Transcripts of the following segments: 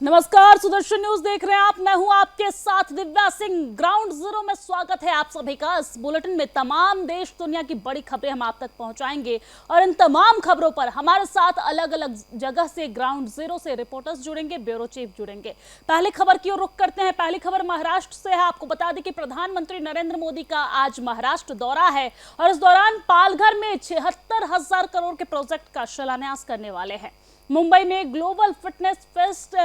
नमस्कार, सुदर्शन न्यूज देख रहे हैं आप। मैं हूं आपके साथ दिव्या सिंह। ग्राउंड जीरो में स्वागत है आप सभी का। इस बुलेटिन में तमाम देश दुनिया की बड़ी खबरें हम आप तक पहुंचाएंगे और इन तमाम खबरों पर हमारे साथ अलग अलग जगह से ग्राउंड जीरो से रिपोर्टर्स जुड़ेंगे, ब्यूरो चीफ जुड़ेंगे। पहली खबर की ओर रुख करते हैं। पहली खबर महाराष्ट्र से है। आपको बता दें कि प्रधानमंत्री नरेंद्र मोदी का आज महाराष्ट्र दौरा है और इस दौरान पालघर में 76,000 करोड़ के प्रोजेक्ट का शिलान्यास करने वाले हैं। मुंबई में ग्लोबल फिटनेस फेस्ट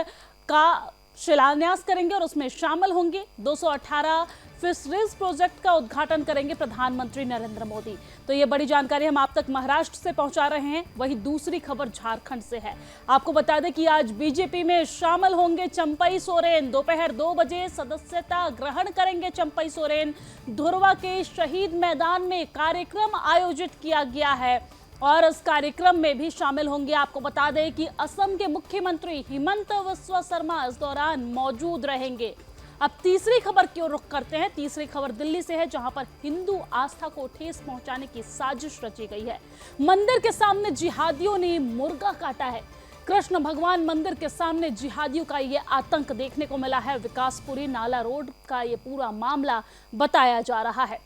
का शिलान्यास करेंगे और उसमें शामिल होंगे 218 फिशरीज प्रोजेक्ट का उद्घाटन करेंगे प्रधानमंत्री नरेंद्र मोदी। तो ये बड़ी जानकारी हम आप तक महाराष्ट्र से पहुंचा रहे हैं। वहीं दूसरी खबर झारखंड से है। आपको बता दें कि आज बीजेपी में शामिल होंगे चंपई सोरेन। दोपहर 2 बजे सदस्यता ग्रहण करेंगे चंपई सोरेन। धुरवा के शहीद मैदान में कार्यक्रम आयोजित किया गया है और इस कार्यक्रम में भी शामिल होंगे। आपको बता दें कि असम के मुख्यमंत्री हिमंत बिस्वा शर्मा इस दौरान मौजूद रहेंगे। अब तीसरी खबर की ओर रुख करते हैं। तीसरी खबर दिल्ली से है, जहां पर हिंदू आस्था को ठेस पहुंचाने की साजिश रची गई है। मंदिर के सामने जिहादियों ने मुर्गा काटा है। कृष्ण भगवान मंदिर के सामने जिहादियों का ये आतंक देखने को मिला है। विकासपुरी नाला रोड का ये पूरा मामला बताया जा रहा है।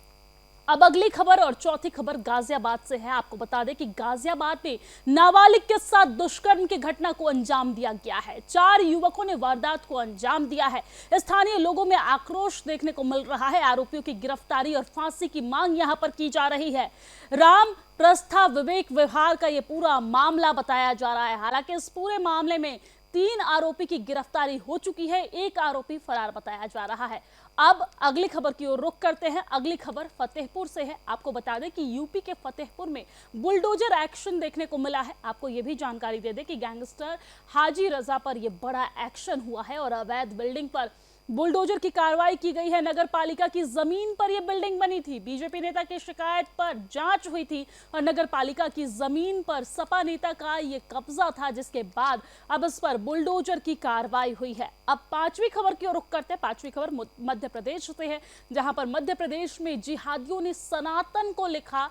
अब अगली खबर और चौथी खबर गाजियाबाद से है। आपको बता दें कि गाजियाबाद में नाबालिग के साथ दुष्कर्म की घटना को अंजाम दिया गया है। 4 युवकों ने वारदात को अंजाम दिया है। स्थानीय लोगों में आक्रोश देखने को मिल रहा है। आरोपियों की गिरफ्तारी और फांसी की मांग यहां पर की जा रही है। राम प्रस्था विवेक विहार का यह पूरा मामला बताया जा रहा है। हालांकि इस पूरे मामले में 3 आरोपी की गिरफ्तारी हो चुकी है। 1 आरोपी फरार बताया जा रहा है। अब अगली खबर की ओर रुख करते हैं। अगली खबर फतेहपुर से है। आपको बता दें कि यूपी के फतेहपुर में बुलडोजर एक्शन देखने को मिला है। आपको यह भी जानकारी दे दें कि गैंगस्टर हाजी रजा पर यह बड़ा एक्शन हुआ है और अवैध बिल्डिंग पर बुलडोजर की कार्रवाई की गई है। नगर पालिका की जमीन पर यह बिल्डिंग बनी थी। बीजेपी नेता की शिकायत पर जांच हुई थी और नगर पालिका की जमीन पर सपा नेता का यह कब्जा था, जिसके बाद अब इस पर बुलडोजर की कार्रवाई हुई है। अब पांचवी खबर की ओर रुख करते हैं। पांचवी खबर मध्य प्रदेश से है, जहां पर मध्य प्रदेश में जिहादियों ने सनातन को लिखा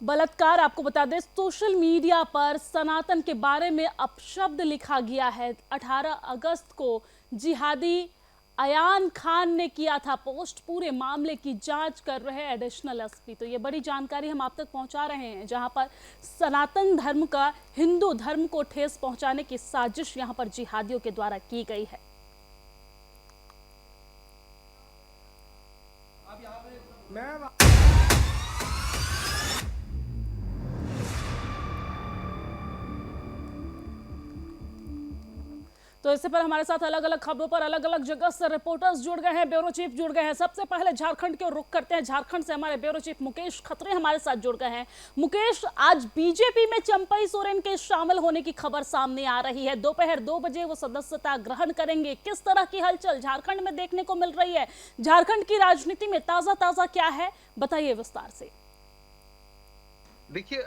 बलात्कार। आपको बता दें, सोशल मीडिया पर सनातन के बारे में अपशब्द लिखा गया है। 18 अगस्त को जिहादी अयान खान ने किया था पोस्ट। पूरे मामले की जांच कर रहे एडिशनल एसपी। तो ये बड़ी जानकारी हम आप तक पहुंचा रहे हैं, जहां पर सनातन धर्म का हिंदू धर्म को ठेस पहुंचाने की साजिश यहां पर जिहादियों के द्वारा की गई है। तो इससे पर हमारे साथ अलग अलग खबरों पर अलग अलग जगह से रिपोर्टर्स जुड़ गए हैं, ब्यूरो चीफ जुड़ गए हैं। सबसे पहले झारखंड की ओर रुख करते हैं। झारखंड से हमारे ब्यूरो चीफ मुकेश खत्री हमारे साथ जुड़ गए हैं। मुकेश, आज बीजेपी में चंपई सोरेन के शामिल होने की खबर सामने आ रही है। दोपहर 2 बजे वो सदस्यता ग्रहण करेंगे। किस तरह की हलचल झारखंड में देखने को मिल रही है? झारखंड की राजनीति में ताजा क्या है, बताइए विस्तार से। देखिए,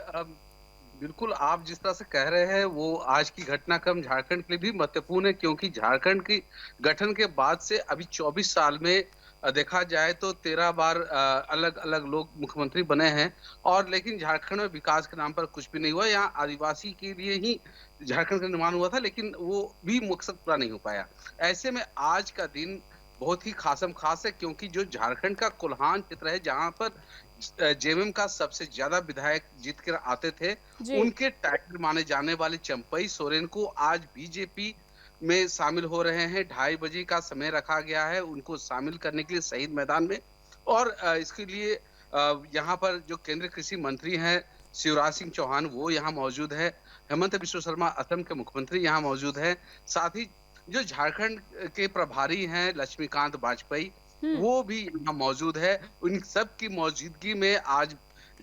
बिल्कुल आप जिस तरह से कह रहे हैं वो आज की घटनाक्रम झारखंड के लिए भी महत्वपूर्ण है, क्योंकि झारखंड की गठन के बाद से अभी 24 साल में देखा जाए तो 13 बार अलग अलग लोग मुख्यमंत्री बने हैं। और लेकिन झारखंड में विकास के नाम पर कुछ भी नहीं हुआ। यहाँ आदिवासी के लिए ही झारखंड का निर्माण हुआ था, लेकिन वो भी मकसद पूरा नहीं हो पाया। ऐसे में आज का दिन बहुत ही खासम खास है, क्योंकि जो झारखंड का कोल्हान क्षेत्र है, जहां पर जेएमएम का सबसे ज्यादा विधायक जीत कर आते थे, उनके टाइगर माने जाने वाले चंपई सोरेन को आज बीजेपी में शामिल हो रहे हैं। 2:30 बजे का समय रखा गया है उनको शामिल करने के लिए शहीद मैदान में। और इसके लिए यहाँ पर जो केंद्रीय कृषि मंत्री हैं शिवराज सिंह चौहान, वो यहाँ मौजूद है। हेमंत बिस्वा शर्मा असम के मुख्यमंत्री यहाँ मौजूद है। साथ ही जो झारखंड के प्रभारी हैं लक्ष्मीकांत वाजपेयी, वो भी यहाँ मौजूद है। उन सब की मौजूदगी में आज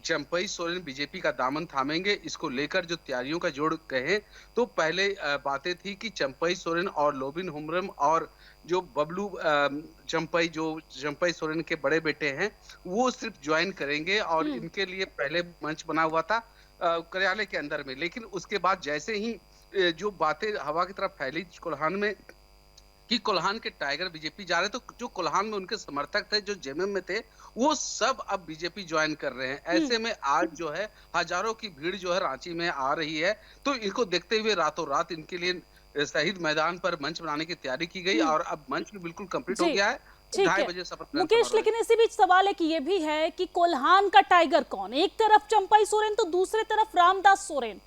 चंपई सोरेन बीजेपी का दामन थामेंगे। इसको लेकर जो तैयारियों का जोड़ कहे तो पहले बातें थी कि चंपई सोरेन और लोबिन हुमरम और जो बबलू चंपई, जो चंपई सोरेन के बड़े बेटे हैं, वो सिर्फ ज्वाइन करेंगे और इनके लिए पहले मंच बना हुआ था कार्यालय के अंदर में। लेकिन उसके बाद जैसे ही जो बातें हवा की तरफ फैली कोल्हान में कि कोल्हान के टाइगर बीजेपी जा रहे, तो जो कोल्हान में उनके समर्थक थे, जो जेएमएम में थे, वो सब अब बीजेपी ज्वाइन कर रहे हैं। ऐसे में आज जो है हजारों की भीड़ जो है रांची में आ रही है। तो इनको देखते हुए रातों रात इनके लिए शहीद मैदान पर मंच बनाने की तैयारी की गई और अब मंच भी बिल्कुल कंप्लीट हो जी, गया है। ठीक 2:30 है। बजे शपथ ग्रहण मुकेश, समारोह है। लेकिन इसी बीच सवाल है कि ये भी है कि कोल्हान का टाइगर कौन? एक तरफ चंपई सोरेन तो दूसरी तरफ रामदास सोरेन।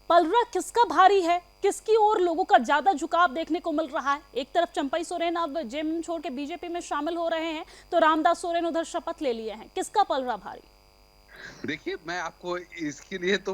पलड़ा किसका भारी है? किसकी ओर लोगों का ज्यादा झुकाव देखने को मिल रहा है? एक तरफ चंपई सोरेन अब जेएमएम छोड़ के बीजेपी में शामिल हो रहे हैं, तो रामदास सोरेन उधर शपथ ले लिए हैं। किसका पलड़ा भारी? देखिए, मैं आपको इसके लिए तो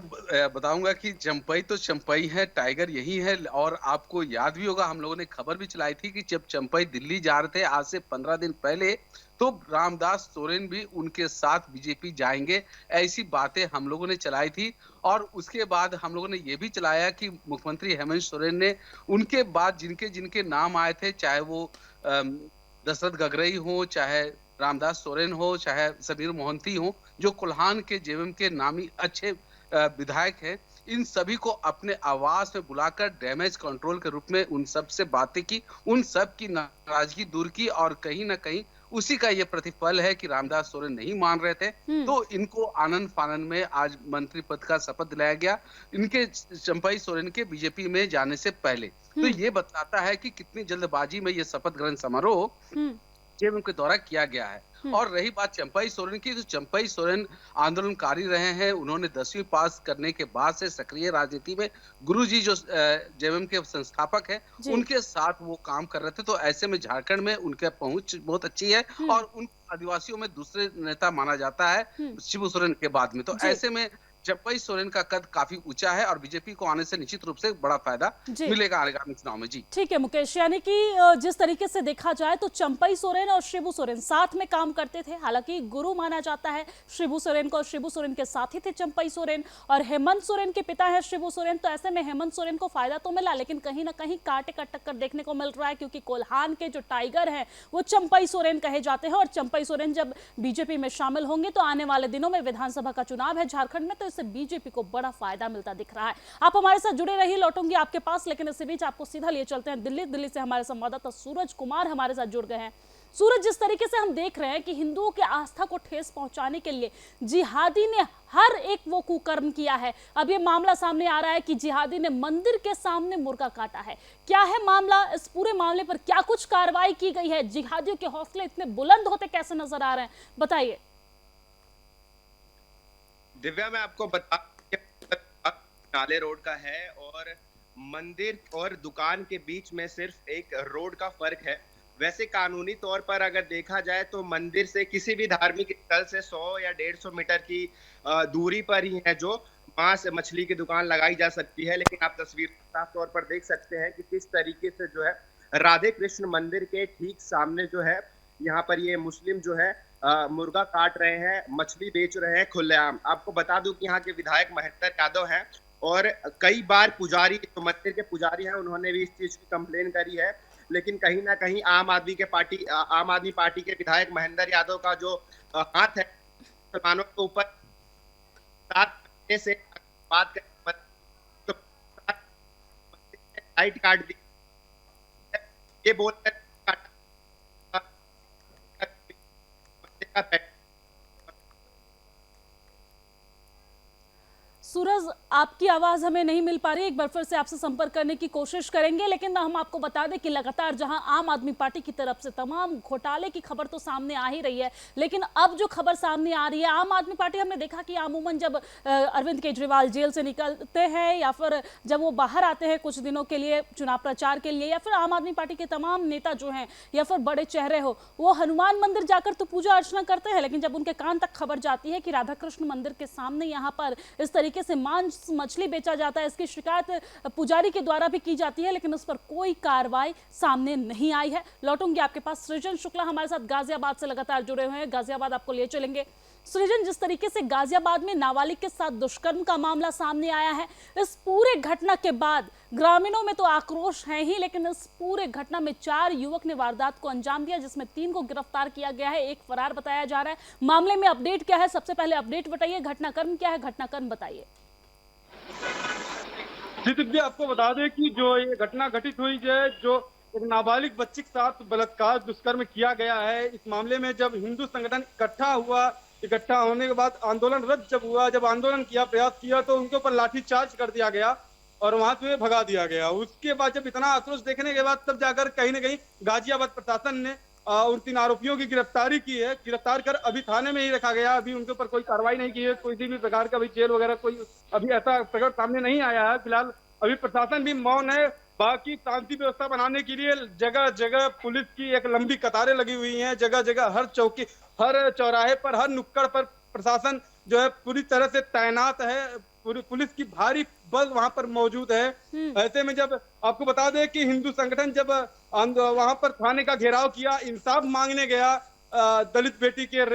बताऊँगा कि चंपई तो चंपई है, टाइगर यही है और आपको याद भी होगा हम लोगों ने खबर भी चलाई थी कि जब चंपई दिल्ली जा रहे थे आज से 15 दिन पहले, तो रामदास सोरेन भी उनके साथ बीजेपी जाएँगे, ऐसी बातें हम लोगों ने चलाई थी। और उसके बाद हम लोगों ने ये भी चलाया कि मुख्यमंत्री हेमंत सोरेन ने उनके बाद जिनके-जिनके नाम आए थे, चाहे वो अम, दशरथ गगरई हों, चाहे रामदास सोरेन हो, चाहे समीर मोहंती हो, जो कोल्हान के जेएमएम के नामी अच्छे विधायक हैं, इन सभी को अपने आवास में बुलाकर डैमेज कंट्रोल के रूप में उन सब से बातें की, उन सब की नाराजगी दूर की और कहीं न कहीं उसी का ये प्रतिफल है कि रामदास सोरेन नहीं मान रहे थे, हम्म। तो इनको आनन-फानन में आज मंत्री पद का शपथ दिलाया गया, इनके चंपई सोरेन के बीजेपी में जाने से पहले। तो हम्म। ये बताता है कि कितनी जल्दबाजी में ये शपथ ग्रहण समारोह हम्म। जेएमएम के द्वारा किया गया है। हम्म। और रही बात चंपई सोरेन की, तो चंपई सोरेन आंदोलनकारी रहे हैं। उन्होंने 10वीं पास करने के बाद से सक्रिय राजनीति में गुरुजी जो जेएमएम के संस्थापक हैं, जी। उनके साथ वो काम कर रहे थे। तो ऐसे में झारखंड में उनकी पहुंच बहुत अच्छी है हम्म। और उन आदिवासियों में दूसरे नेता माना जाता है हम्म। शिबू सोरेन के बाद में। तो जी। ऐसे में चंपई सोरेन का कद काफी ऊंचा है और बीजेपी को आने से निश्चित रूप से बड़ा फायदा जी, मिलेगा आगामी चुनाव में। जी। ठीक है मुकेश, यानी कि जिस तरीके से देखा जाए तो चंपई सोरेन और शिबू सोरेन साथ में काम करते थे। हालांकि गुरु माना जाता है शिबू सोरेन को, और शिबू सोरेन के साथी थे चंपई सोरेन, और हेमंत सोरेन के पिता है शिबू सोरेन। तो ऐसे में हेमंत सोरेन को फायदा तो मिला, लेकिन कहीं ना कहीं कांटे का टक्कर देखने को मिल रहा है, क्योंकि कोल्हान के जो टाइगर हैं वो चंपई सोरेन कहे जाते हैं। और चंपई सोरेन जब बीजेपी में शामिल होंगे तो आने वाले दिनों में विधानसभा का चुनाव है झारखंड में, तो इससे बीजेपी को बड़ा फायदा मिलता दिख रहा है। आप हमारे साथ जुड़े रहिए, लौटूंगी आपके पास, लेकिन इसी बीच आपको सीधा लिए चलते हैं दिल्ली से हमारे संवाददाता सूरज कुमार हमारे साथ जुड़ गए हैं। सूरज, जिस तरीके से हम देख रहे हैं कि हिंदुओं की आस्था को ठेस पहुंचाने के लिए जिहादी ने हर एक वो कुकर्म किया है। अब ये मामला सामने आ रहा है कि जिहादी ने मंदिर के सामने मुर्गा काटा है। क्या है मामला? इस पूरे मामले पर क्या कुछ कार्रवाई की गई है? जिहादियों के हौसले इतने बुलंद होते कैसे नजर आ रहे हैं, बताइए। दिव्या, मैं आपको बता नाले रोड का है और मंदिर और दुकान के बीच में सिर्फ एक रोड का फर्क है। वैसे कानूनी तौर पर अगर देखा जाए तो मंदिर से किसी भी धार्मिक स्थल से 100 या 150 मीटर की दूरी पर ही है जो मांस मछली की दुकान लगाई जा सकती है। लेकिन आप तस्वीर साफ तौर पर देख सकते हैं कि किस तरीके से जो है राधे कृष्ण मंदिर के ठीक सामने जो है यहाँ पर ये मुस्लिम जो है मुर्गा काट रहे हैं, मछली बेच रहे हैं खुलेआम। आपको बता दूं कि यहाँ के विधायक महेंद्र यादव हैं और कई बार पुजारी, जो मंदिर के पुजारी हैं, उन्होंने भी इस चीज की कंप्लेन करी है। लेकिन कहीं ना कहीं आम आदमी पार्टी के विधायक महेंद्र यादव का जो हाथ है मुसलमानों के ऊपर, से बात करें तो लाइट काट दी, ये बोलकर सूरज, आपकी आवाज हमें नहीं मिल पा रही, एक बार फिर से आपसे संपर्क करने की कोशिश करेंगे। लेकिन हम आपको बता दें कि लगातार जहां आम आदमी पार्टी की तरफ से तमाम घोटाले की खबर तो सामने आ ही रही है, लेकिन अब जो खबर सामने आ रही है, आम आदमी पार्टी, हमने देखा कि अमूमन जब अरविंद केजरीवाल जेल से निकलते हैं या फिर जब वो बाहर आते हैं कुछ दिनों के लिए चुनाव प्रचार के लिए, या फिर आम आदमी पार्टी के तमाम नेता जो हैं या फिर बड़े चेहरे हो, वो हनुमान मंदिर जाकर तो पूजा अर्चना करते हैं, लेकिन जब उनके कान तक खबर जाती है कि राधा कृष्ण मंदिर के सामने यहाँ पर इस तरीके से मांस मछली बेचा जाता है, इसकी शिकायत पुजारी के द्वारा भी की जाती है, लेकिन उस पर कोई कार्रवाई सामने नहीं आई है। लौटूंगी आपके पास। सृजन शुक्ला हमारे साथ गाजियाबाद से लगातार जुड़े हुए हैं, गाजियाबाद आपको ले चलेंगे। सृजन, जिस तरीके से गाजियाबाद में नाबालिग के साथ दुष्कर्म का मामला सामने आया है, इस पूरे घटना के बाद ग्रामीणों में तो आक्रोश है ही, लेकिन इस पूरे घटना में 4 युवक ने वारदात को अंजाम दिया, जिसमें 3 को गिरफ्तार किया गया है, 1 फरार बताया जा रहा है। मामले में अपडेट क्या है? सबसे पहले अपडेट बताइए, घटनाक्रम क्या है, घटनाक्रम बताइए। जी दिव्या, आपको बता दें कि जो ये घटना घटित हुई है, जो एक नाबालिग बच्ची के साथ बलात्कार दुष्कर्म किया गया है, इस मामले में जब हिंदू संगठन इकट्ठा होने के बाद आंदोलन रद्द जब हुआ, जब आंदोलन किया, प्रयास किया, तो उनके ऊपर लाठीचार्ज कर दिया गया और वहां से भगा दिया गया। उसके बाद जब इतना आक्रोश देखने के बाद तब जाकर कहीं ना कहीं गाजियाबाद प्रशासन ने उन 3 आरोपियों की गिरफ्तारी की है। गिरफ्तार कर अभी थाने में ही रखा गया। अभी उनके ऊपर कोई कार्रवाई नहीं की है, कोई भी प्रकार का अभी जेल वगैरह कोई अभी ऐसा प्रकट सामने नहीं आया है। फिलहाल अभी प्रशासन भी मौन है। बाकी शांति व्यवस्था बनाने के लिए जगह जगह पुलिस की एक लंबी कतारें लगी हुई हैं। जगह जगह हर चौकी, हर चौराहे पर, हर नुक्कड़ पर प्रशासन जो है पूरी तरह से तैनात है। पूरी पुलिस की भारी बल वहां पर मौजूद है। ऐसे में जब आपको बता दें कि हिंदू संगठन जब वहां पर थाने का घेराव किया, इंसाफ मांगने गया, दलित बेटी के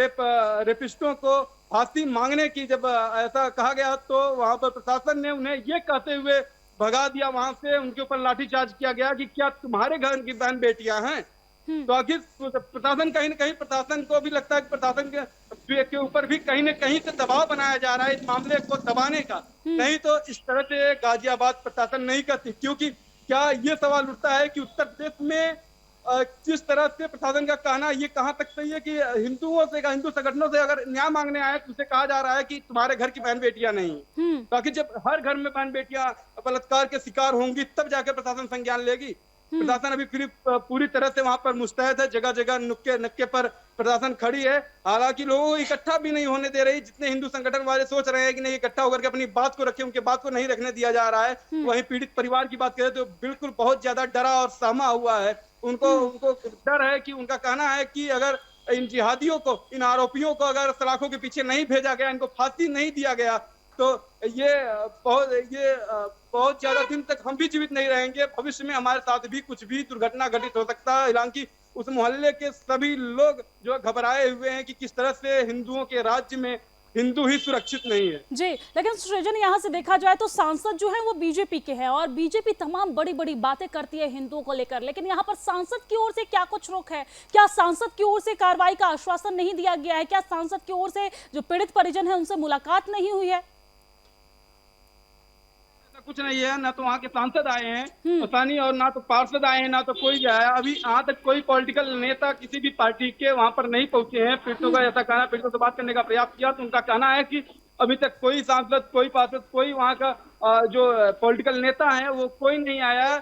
रेपिस्टों को फांसी मांगने की जब ऐसा कहा गया, तो वहां पर प्रशासन ने उन्हें ये कहते हुए भगा दिया वहां से। उनके ऊपर लाठीचार्ज किया गया कि क्या तुम्हारे घर की बहन बेटियां हैं। तो आखिर प्रशासन कहीं ना कहीं, प्रशासन को भी लगता है कि प्रशासन के ऊपर भी कहीं ना कहीं से दबाव बनाया जा रहा है इस मामले को दबाने का। नहीं तो इस तरह से गाजियाबाद प्रशासन नहीं करती, क्योंकि क्या ये सवाल उठता है कि उत्तर प्रदेश में जिस तरह से प्रशासन का कहना ये कहां तक सही है कि हिंदुओं से, हिंदू संगठनों से अगर न्याय मांगने आए तो उसे कहा जा रहा है कि तुम्हारे घर की बहन बेटियां नहीं। ताकि जब हर घर में बहन बेटियां बलात्कार के शिकार होंगी तब जाकर प्रशासन संज्ञान लेगी। प्रशासन अभी फिर पूरी तरह से वहां पर मुस्तैद है। जगह जगह नुक्के नक्के पर प्रशासन खड़ी है। हालांकि लोगों को इकट्ठा भी नहीं होने दे रही। जितने हिंदू संगठन वाले सोच रहे हैं कि नहीं इकट्ठा होकर के अपनी बात को रखें, उनके बात को नहीं रखने दिया जा रहा है। वहीं पीड़ित परिवार की बात करें तो बिल्कुल बहुत ज्यादा डरा और सहमा हुआ है। उनको डर है कि, उनका कहना है कि अगर इन जिहादियों को, इन आरोपियों को अगर सलाखों के पीछे नहीं भेजा गया, इनको फांसी नहीं दिया गया, तो ये बहुत ज्यादा दिन तक हम भी जीवित नहीं रहेंगे। भविष्य में हमारे साथ भी कुछ भी दुर्घटना घटित हो सकता है। हालांकि उस मोहल्ले के सभी लोग जो घबराए हुए हैं कि किस तरह से हिंदुओं के राज्य में हिंदू ही सुरक्षित नहीं है। जी, लेकिन सृजन यहाँ से देखा जाए तो सांसद जो है वो बीजेपी के हैं और बीजेपी तमाम बड़ी बड़ी बातें करती है हिंदुओं को लेकर, लेकिन यहाँ पर सांसद की ओर से क्या कुछ रोक है? क्या सांसद की ओर से कार्रवाई का आश्वासन नहीं दिया गया है? क्या सांसद की ओर से जो पीड़ित परिजन है उनसे मुलाकात नहीं हुई है? कुछ नहीं है, ना तो वहाँ के सांसद आए हैं पतानी, और ना तो पार्षद आए हैं, ना तो कोई आया। अभी यहाँ तक कोई पॉलिटिकल नेता किसी भी पार्टी के वहाँ पर नहीं पहुंचे हैं। पीड़ितों का ऐसा कहना, पीड़ितों से बात करने का प्रयास किया तो उनका कहना है कि अभी तक कोई सांसद, कोई पार्षद, कोई वहाँ का जो पॉलिटिकल नेता है वो कोई नहीं आया।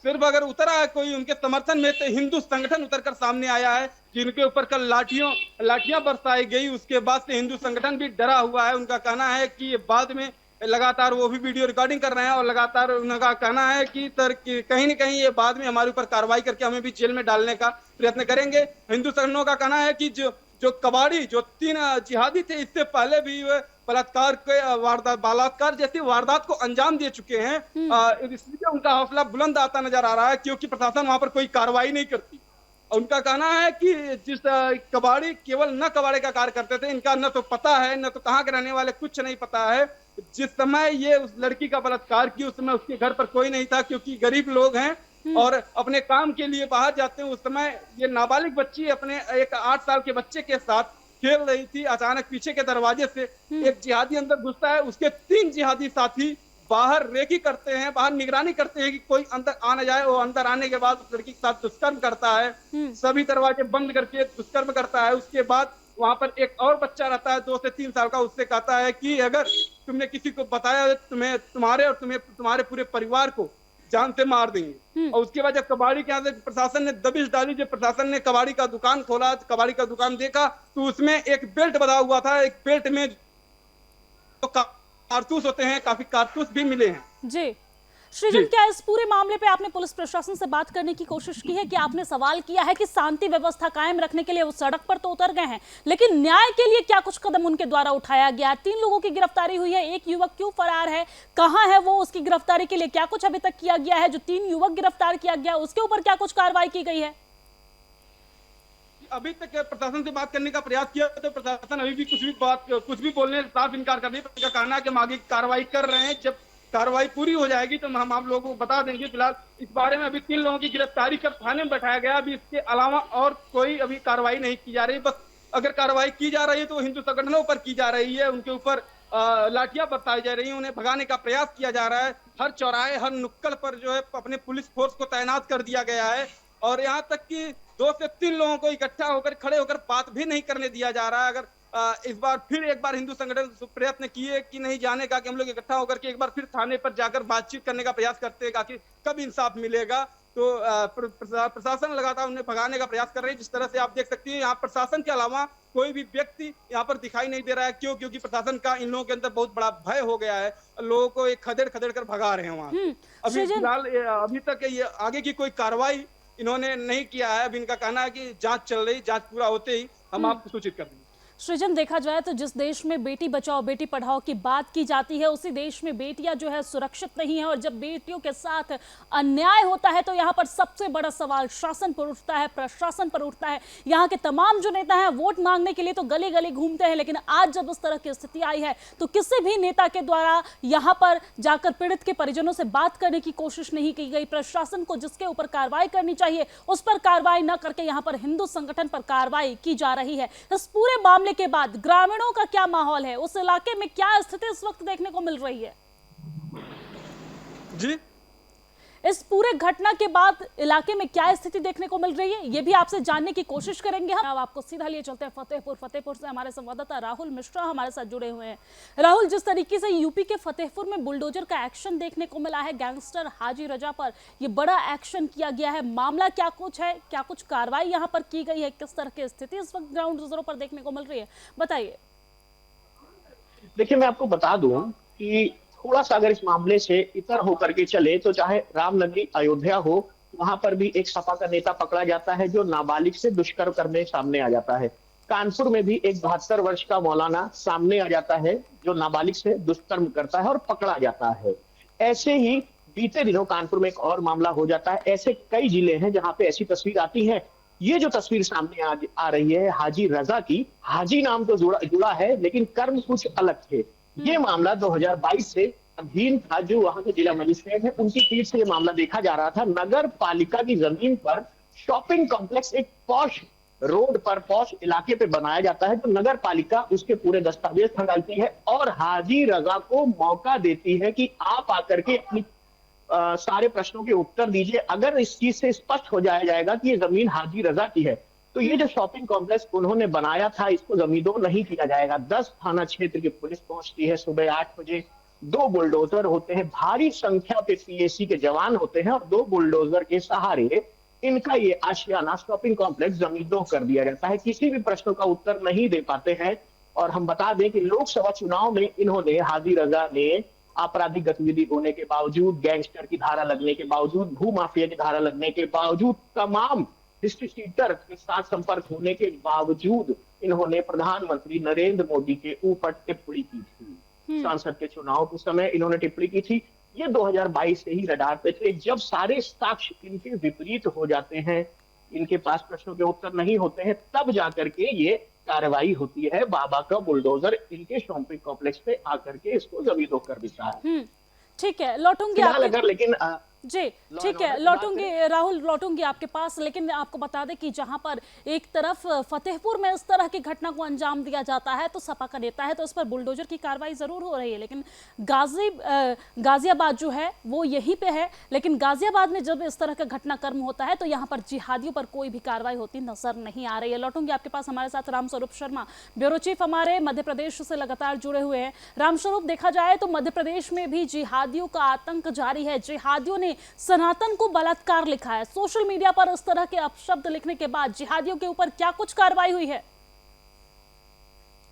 सिर्फ अगर उतरा है कोई उनके समर्थन में तो हिंदू संगठन उतरकर सामने आया है, जिनके ऊपर कल लाठियां बरसाई गई। उसके बाद से हिंदू संगठन भी डरा हुआ है। उनका कहना है कि बाद में लगातार वो भी वीडियो रिकॉर्डिंग कर रहे हैं और लगातार उनका कहना है कि कहीं न कहीं ये बाद में हमारे ऊपर कार्रवाई करके हमें भी जेल में डालने का प्रयत्न करेंगे। हिंदू संगठनों का कहना है कि जो कबाड़ी, जो 3 जिहादी थे, इससे पहले भी बलात्कार जैसी वारदात को अंजाम दे चुके हैं। इसलिए उनका हौसला बुलंद आता नजर आ रहा है, क्योंकि प्रशासन वहां पर कोई कार्रवाई नहीं करती। उनका कहना है कि जिस कबाड़ी केवल न कबाड़े का कार्य करते थे, इनका न तो पता है, न तो कहाँ के रहने वाले, कुछ नहीं पता है। जिस समय ये उस लड़की का बलात्कार की, उस समय उसके घर पर कोई नहीं था, क्योंकि गरीब लोग हैं और अपने काम के लिए बाहर जाते हैं। उस समय ये नाबालिग बच्ची अपने एक 8 साल के बच्चे के साथ खेल रही थी। अचानक पीछे के दरवाजे से एक जिहादी अंदर घुसता है। उसके 3 जिहादी साथी बाहर रेकी करते हैं, बाहर निगरानी करते हैं कि कोई अंदर आ न जाए। वो अंदर आने के बाद उस लड़की के साथ दुष्कर्म करता है, सभी दरवाजे बंद करके दुष्कर्म करता है। उसके बाद वहां पर एक और बच्चा रहता है 2 से 3 साल का। उससे कहता है कि अगर तुमने किसी को बताया तुम्हें, तुम्हारे और तुम्हारे पूरे परिवार को जान से मार देंगे। और उसके बाद जब कबाड़ी के यहाँ से प्रशासन ने दबिश डाली, जब प्रशासन ने कबाड़ी का दुकान खोला, कबाड़ी का दुकान देखा तो उसमें एक बेल्ट बना हुआ था। एक बेल्ट में तो कारतूस होते हैं, काफी कारतूस भी मिले हैं। जी सृजन, क्या इस पूरे मामले पे आपने पुलिस प्रशासन से बात करने की कोशिश की है? कि आपने सवाल किया है कि शांति व्यवस्था कायम रखने के लिए वो सड़क पर तो उतर गए हैं, लेकिन न्याय के लिए क्या कुछ कदम उनके द्वारा उठाया गया? 3 लोगों की गिरफ्तारी हुई है, एक युवक क्यों फरार है, कहाँ है वो, उसकी गिरफ्तारी के लिए क्या कुछ अभी तक किया गया है? जो 3 युवक गिरफ्तार किया गया उसके ऊपर क्या कुछ कार्रवाई की गई है? अभी तक प्रशासन से बात करने का प्रयास किया तो प्रशासन अभी भी कुछ भी बोलने से साफ इनकार कर रही है। कहना है कि हम आगे कार्रवाई कर रहे हैं, जब कार्रवाई पूरी हो जाएगी तो हम आप लोगों को बता देंगे। फिलहाल इस बारे में अभी 3 लोगों की गिरफ्तारी कर थाने में बैठाया गया। अभी इसके अलावा और कोई अभी कार्रवाई नहीं की जा रही। बस अगर कार्रवाई की जा रही है तो हिंदू संगठनों पर की जा रही है, उनके ऊपर लाठियां बरसाई जा रही है, उन्हें भगाने का प्रयास किया जा रहा है। हर चौराहे, हर नुक्कड़ पर जो है अपने पुलिस फोर्स को तैनात कर दिया गया है। और यहाँ तक कि 2 से 3 लोगों को इकट्ठा होकर, खड़े होकर बात भी नहीं करने दिया जा रहा है। अगर इस बार फिर एक बार हिंदू संगठन प्रयत्न किए कि नहीं जाने का, कि हम लोग इकट्ठा होकर के एक बार फिर थाने पर जाकर बातचीत करने का प्रयास करते हैं कि कब इंसाफ मिलेगा। तो प्रशासन लगातार उन्हें भगाने का प्रयास कर रही है। जिस तरह से आप देख सकती हैं, यहाँ प्रशासन के अलावा कोई भी व्यक्ति यहाँ पर दिखाई नहीं दे रहा है। क्यों? क्योंकि प्रशासन का इन लोगों के अंदर बहुत बड़ा भय हो गया है। लोगों को एक खदेड़ खदेड़ कर भगा रहे हैं वहां। अभी फिलहाल अभी तक ये आगे की कोई कार्रवाई इन्होंने नहीं किया है। अभी इनका कहना है कि जांच चल रही, जांच पूरा होते ही हम आपको सूचित कर देंगे। सृजन, देखा जाए तो जिस देश में बेटी बचाओ बेटी पढ़ाओ की बात की जाती है, उसी देश में बेटियां जो है सुरक्षित नहीं है। और जब बेटियों के साथ अन्याय होता है तो यहाँ पर सबसे बड़ा सवाल शासन पर उठता है, प्रशासन पर उठता है। यहाँ के तमाम जो नेता हैं वोट मांगने के लिए तो गली गली घूमते हैं, लेकिन आज जब इस तरह की स्थिति आई है तो किसी भी नेता के द्वारा यहाँ पर जाकर पीड़ित के परिजनों से बात करने की कोशिश नहीं की गई। प्रशासन को जिसके ऊपर कार्रवाई करनी चाहिए उस पर कार्रवाई न करके यहाँ पर हिंदू संगठन पर कार्रवाई की जा रही है। इस पूरे मामले के बाद ग्रामीणों का क्या माहौल है, उस इलाके में क्या स्थिति इस वक्त देखने को मिल रही है? जी, इस पूरे घटना के बाद इलाके में क्या स्थिति देखने को मिल रही है, ये भी आपसे जानने की कोशिश करेंगे हम। अब आपको सीधा लिए चलते हैं फतेहपुर से हमारे संवाददाता राहुल मिश्रा हमारे साथ जुड़े हुए हैं। राहुल, जिस तरीके से यूपी के फतेहपुर में बुलडोजर का एक्शन देखने को मिला है, गैंगस्टर हाजी रजा पर ये बड़ा एक्शन किया गया है, मामला क्या कुछ है, क्या कुछ कार्रवाई यहाँ पर की गई है, किस तरह की स्थिति इस वक्त ग्राउंड जीरो पर देखने को मिल रही है, बताइए। देखिए, मैं आपको बता दूं कि थोड़ा सा अगर इस मामले से इतर होकर के चले तो चाहे रामनगरी अयोध्या हो, वहां पर भी एक सपा का नेता पकड़ा जाता है जो नाबालिग से दुष्कर्म करने सामने आ जाता है। कानपुर में भी एक 72 वर्ष का मौलाना सामने आ जाता है जो नाबालिग से दुष्कर्म करता है और पकड़ा जाता है। ऐसे ही बीते दिनों कानपुर में एक और मामला हो जाता है। ऐसे कई जिले हैं जहां पे ऐसी तस्वीर आती है। ये जो तस्वीर सामने आ रही है हाजी रजा की, हाजी नाम तो जुड़ा है लेकिन कर्म कुछ अलग थे। ये मामला 2022 से अधीन था। जो वहां के जिला मजिस्ट्रेट है उनकी पीठ से ये मामला देखा जा रहा था। नगर पालिका की जमीन पर शॉपिंग कॉम्प्लेक्स एक पॉश रोड पर, पॉश इलाके पे बनाया जाता है। तो नगर पालिका उसके पूरे दस्तावेज खंगालती है और हाजी रजा को मौका देती है कि आप आकर के अपनी सारे प्रश्नों के उत्तर दीजिए। अगर इस चीज से स्पष्ट हो जाएगा कि ये जमीन हाजी रजा की है तो ये जो शॉपिंग कॉम्प्लेक्स उन्होंने बनाया था इसको जमींदोज नहीं किया जाएगा। 10 थाना क्षेत्र की पुलिस पहुंचती है। सुबह 8 बजे 2 बुलडोजर होते हैं, भारी संख्या पे पीएसी के जवान होते हैं और 2 बुलडोजर के सहारे इनका ये आशियाना शॉपिंग कॉम्प्लेक्स जमींदोज कर दिया जाता है। किसी भी प्रश्नों का उत्तर नहीं दे पाते हैं। और हम बता दें कि लोकसभा चुनाव में इन्होंने, हाजी रजा ने, आपराधिक गतिविधि होने के बावजूद, गैंगस्टर की धारा लगने के बावजूद, भू माफिया की धारा लगने के बावजूद, तमाम हिस्ट्री शीटर के साथ संपर्क होने के बावजूद इन्होंने प्रधानमंत्री नरेंद्र मोदी के ऊपर टिप्पणी की थी। सांसद के चुनाव के समय इन्होंने टिप्पणी की थी। ये 2022 से ही रडार पे थे। जब सारे साक्ष्य इनके विपरीत हो जाते हैं, इनके पास प्रश्नों के उत्तर नहीं होते हैं, तब जाकर के ये कार्रवाई होती है। बाबा का बुलडोजर इनके शॉपिंग कॉम्प्लेक्स पे आकर के इसको जमींदोज कर देता है। ठीक है, लौटूंगी अगर लेकिन जी, ठीक है, लौटूंगी राहुल, लौटूंगी आपके पास। लेकिन आपको बता दें कि जहां पर एक तरफ फतेहपुर में इस तरह की घटना को अंजाम दिया जाता है तो सपा का नेता है तो इस पर बुलडोजर की कार्रवाई जरूर हो रही है, लेकिन गाजियाबाद जो है वो यहीं पे है। लेकिन गाजियाबाद में जब इस तरह का घटनाक्रम होता है तो यहाँ पर जिहादियों पर कोई भी कार्रवाई होती नजर नहीं आ रही है। लौटूंगी आपके पास। हमारे साथ रामस्वरूप शर्मा, ब्यूरो चीफ हमारे मध्य प्रदेश से लगातार जुड़े हुए हैं। रामस्वरूप, देखा जाए तो मध्य प्रदेश में भी जिहादियों का आतंक जारी है। जिहादियों ने सनातन को बलात्कार लिखा है। सोशल मीडिया पर इस तरह के अपशब्द लिखने के बाद जिहादियों के ऊपर क्या कुछ कार्रवाई हुई है?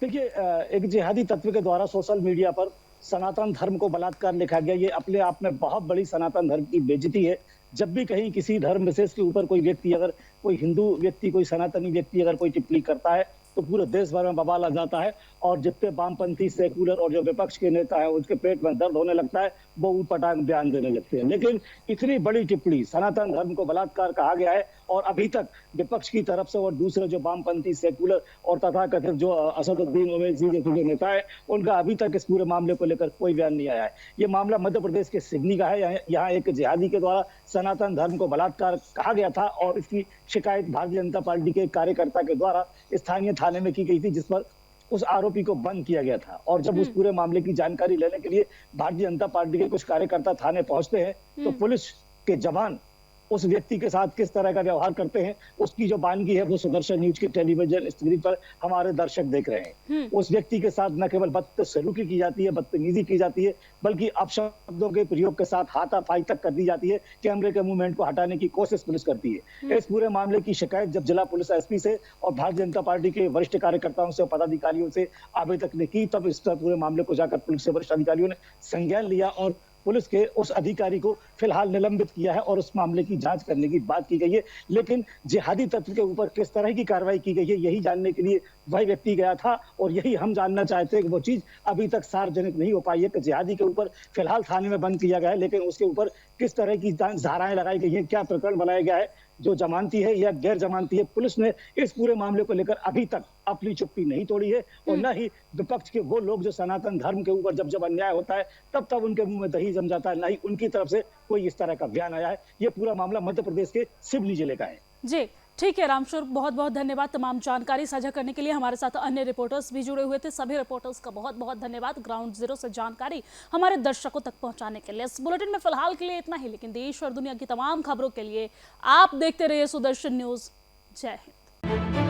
देखिए, एक जिहादी तत्व के द्वारा सोशल मीडिया पर सनातन धर्म को बलात्कार लिखा गया, ये अपने आप में बहुत बड़ी सनातन धर्म की बेइज्जती है। जब भी कहीं किसी धर्म विशेष के ऊपर कोई व्यक्ति, अगर कोई हिंदू व्यक्ति, कोई सनातनी व्यक्ति अगर कोई टिप्पणी करता है तो पूरे देश भर में बवाल आ जाता है और जितने वामपंथी, सेकुलर और जो विपक्ष के नेता हैं उनके पेट में दर्द होने लगता है, वो उटपटांग बयान देने लगते हैं। लेकिन इतनी बड़ी टिप्पणी, सनातन धर्म को बलात्कार कहा गया है और अभी तक विपक्ष की तरफ से और दूसरे जो वामपंथी, सेकुलर और तथाकथित जो असदुद्दीन ओवैसी जैसे जो नेता है उनका अभी तक इस पूरे मामले को लेकर कोई बयान नहीं आया है। ये मामला मध्य प्रदेश के सिवनी का है। यहाँ एक जिहादी के द्वारा सनातन धर्म को बलात्कार कहा गया था और इसकी शिकायत भारतीय जनता पार्टी के कार्यकर्ता के द्वारा स्थानीय थाने में की गई थी, जिस पर उस आरोपी को बंद किया गया था। और जब उस पूरे मामले की जानकारी लेने के लिए भारतीय जनता पार्टी के कुछ कार्यकर्ता थाने पहुंचते हैं तो पुलिस के जवान उस व्यक्ति के साथ किस तरह का व्यवहार करते हैं, उसकी जो बानगी है वो सुदर्शन न्यूज की टेलीविजन स्क्रीन पर हमारे दर्शक देख रहे हैं। उस व्यक्ति के साथ न केवल बदसलूकी की जाती है, बदतमीजी की जाती है, बल्कि अपशब्दों के प्रयोग के साथ हाथापाई तक कर दी जाती है। कैमरे के मूवमेंट को हटाने की कोशिश पुलिस करती है। इस पूरे मामले की शिकायत जब जिला पुलिस एसपी से और भारतीय जनता पार्टी के वरिष्ठ कार्यकर्ताओं से और पदाधिकारियों से आवेदक ने की, तब इस पूरे मामले को जाकर पुलिस के वरिष्ठ अधिकारियों ने संज्ञान लिया और पुलिस के उस अधिकारी को फिलहाल निलंबित किया है और उस मामले की जांच करने की बात की गई है। लेकिन जिहादी तत्व के ऊपर किस तरह की कार्रवाई की गई है, यही जानने के लिए वह व्यक्ति गया था और यही हम जानना चाहते हैं कि वो चीज अभी तक सार्वजनिक नहीं हो पाई है कि जिहादी के ऊपर फिलहाल थाने में बंद किया गया है, लेकिन उसके ऊपर किस तरह की धाराएं लगाई गई हैं, क्या प्रकरण बनाया गया है, जो जमानती है या गैर जमानती है। पुलिस ने इस पूरे मामले को लेकर अभी तक अपनी चुप्पी नहीं तोड़ी है और न ही विपक्ष के वो लोग जो सनातन धर्म के ऊपर जब जब अन्याय होता है तब उनके मुंह में दही जम जाता है, न ही उनकी तरफ से कोई इस तरह का बयान आया है। ये पूरा मामला मध्य प्रदेश के सिवनी जिले का है। जी ठीक है रामशोर, बहुत बहुत धन्यवाद तमाम जानकारी साझा करने के लिए। हमारे साथ अन्य रिपोर्टर्स भी जुड़े हुए थे, सभी रिपोर्टर्स का बहुत बहुत धन्यवाद ग्राउंड जीरो से जानकारी हमारे दर्शकों तक पहुंचाने के लिए। इस बुलेटिन में फिलहाल के लिए इतना ही, लेकिन देश और दुनिया की तमाम खबरों के लिए आप देखते रहिए सुदर्शन न्यूज। जय हिंद।